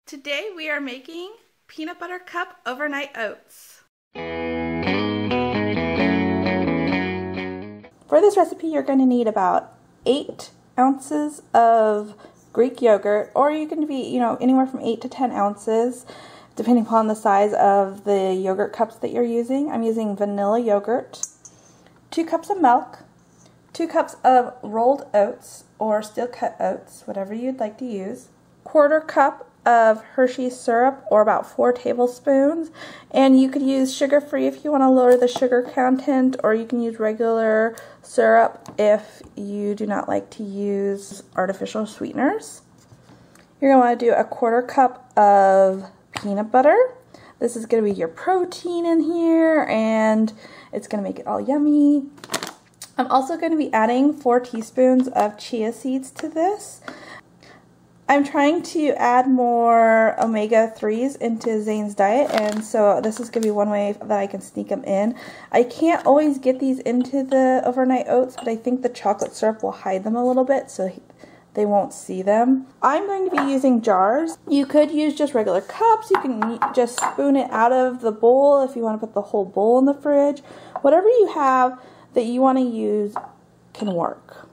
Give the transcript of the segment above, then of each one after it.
Today we are making peanut butter cup overnight oats. For this recipe you're going to need about 8 ounces of Greek yogurt, or you can be, anywhere from 8 to 10 ounces depending upon the size of the yogurt cups that you're using. I'm using vanilla yogurt, 2 cups of milk, 2 cups of rolled oats or steel cut oats, whatever you'd like to use, 1/4 cup of Hershey's syrup, or about 4 tablespoons, and you could use sugar-free if you want to lower the sugar content, or you can use regular syrup if you do not like to use artificial sweeteners. You're going to want to do a 1/4 cup of peanut butter. This is going to be your protein in here, and it's going to make it all yummy. I'm also going to be adding 4 teaspoons of chia seeds to this. I'm trying to add more omega-3s into Zane's diet, and so this is going to be one way that I can sneak them in. I can't always get these into the overnight oats, but I think the chocolate syrup will hide them a little bit so they won't see them. I'm going to be using jars. You could use just regular cups. You can just spoon it out of the bowl if you want to put the whole bowl in the fridge. Whatever you have that you want to use can work.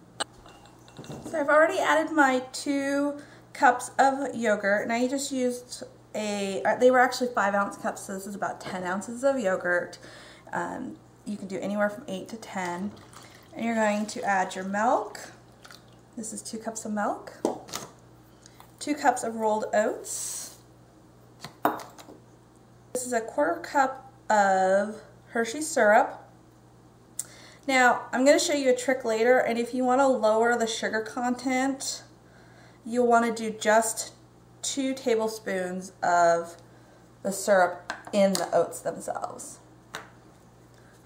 So I've already added my 2 cups of yogurt, and I just used they were actually 5-ounce cups, so this is about 10 ounces of yogurt. You can do anywhere from 8 to 10. And you're going to add your milk. This is 2 cups of milk, 2 cups of rolled oats. This is a 1/4 cup of Hershey's syrup. Now, I'm going to show you a trick later, and if you want to lower the sugar content, you'll want to do just 2 tablespoons of the syrup in the oats themselves.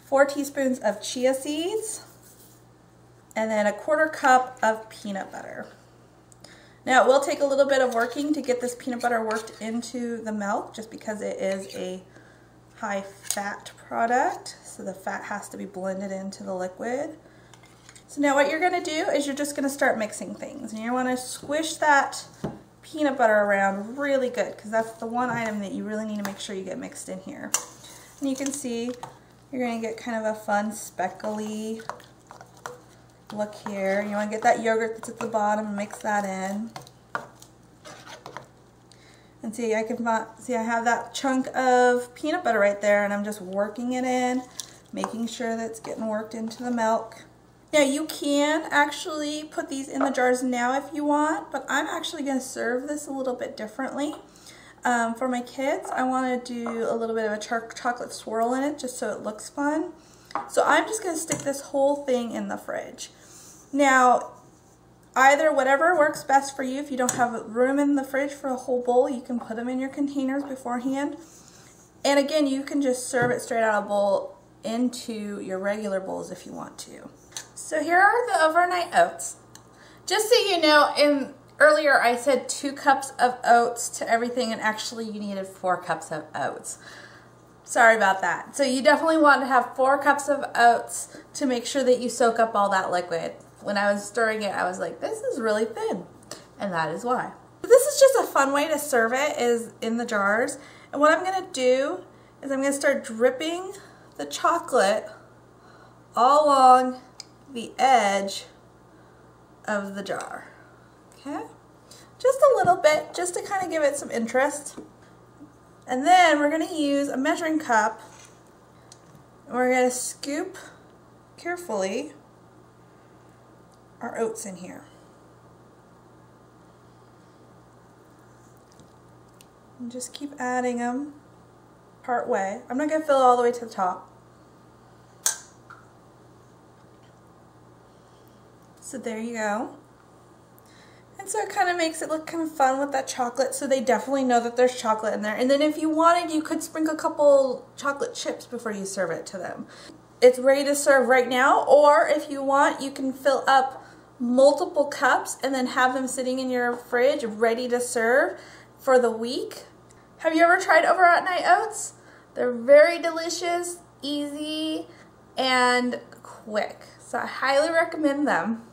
4 teaspoons of chia seeds, and then a 1/4 cup of peanut butter. Now, it will take a little bit of working to get this peanut butter worked into the milk, just because it is a high fat product, so the fat has to be blended into the liquid. So now what you're going to do is you're just going to start mixing things, and you want to squish that peanut butter around really good, because that's the one item that you really need to make sure you get mixed in here. And you can see you're going to get kind of a fun speckly look here. You want to get that yogurt that's at the bottom and mix that in. And see, I have that chunk of peanut butter right there, and I'm just working it in, making sure that it's getting worked into the milk. Now, you can actually put these in the jars now if you want, but I'm actually going to serve this a little bit differently. For my kids, I want to do a little bit of a chocolate swirl in it just so it looks fun. So I'm just going to stick this whole thing in the fridge. Now, either whatever works best for you. If you don't have room in the fridge for a whole bowl, you can put them in your containers beforehand. And again, you can just serve it straight out of a bowl into your regular bowls if you want to. So here are the overnight oats. Just so you know, earlier I said 2 cups of oats to everything, and actually you needed 4 cups of oats. Sorry about that. So you definitely want to have 4 cups of oats to make sure that you soak up all that liquid. When I was stirring it, I was like, this is really thin, and that is why. This is just a fun way to serve it, is in the jars. And what I'm going to do is I'm going to start dripping the chocolate all along the edge of the jar. Okay? Just a little bit, just to kind of give it some interest. And then we're going to use a measuring cup, and we're going to scoop carefully our oats in here. And just keep adding them part way. I'm not going to fill it all the way to the top. So there you go. And so it kind of makes it look kind of fun with that chocolate, so they definitely know that there's chocolate in there. And then if you wanted, you could sprinkle a couple chocolate chips before you serve it to them. It's ready to serve right now, or if you want, you can fill up multiple cups and then have them sitting in your fridge ready to serve for the week. Have you ever tried overnight oats? They're very delicious, easy, and quick. So I highly recommend them.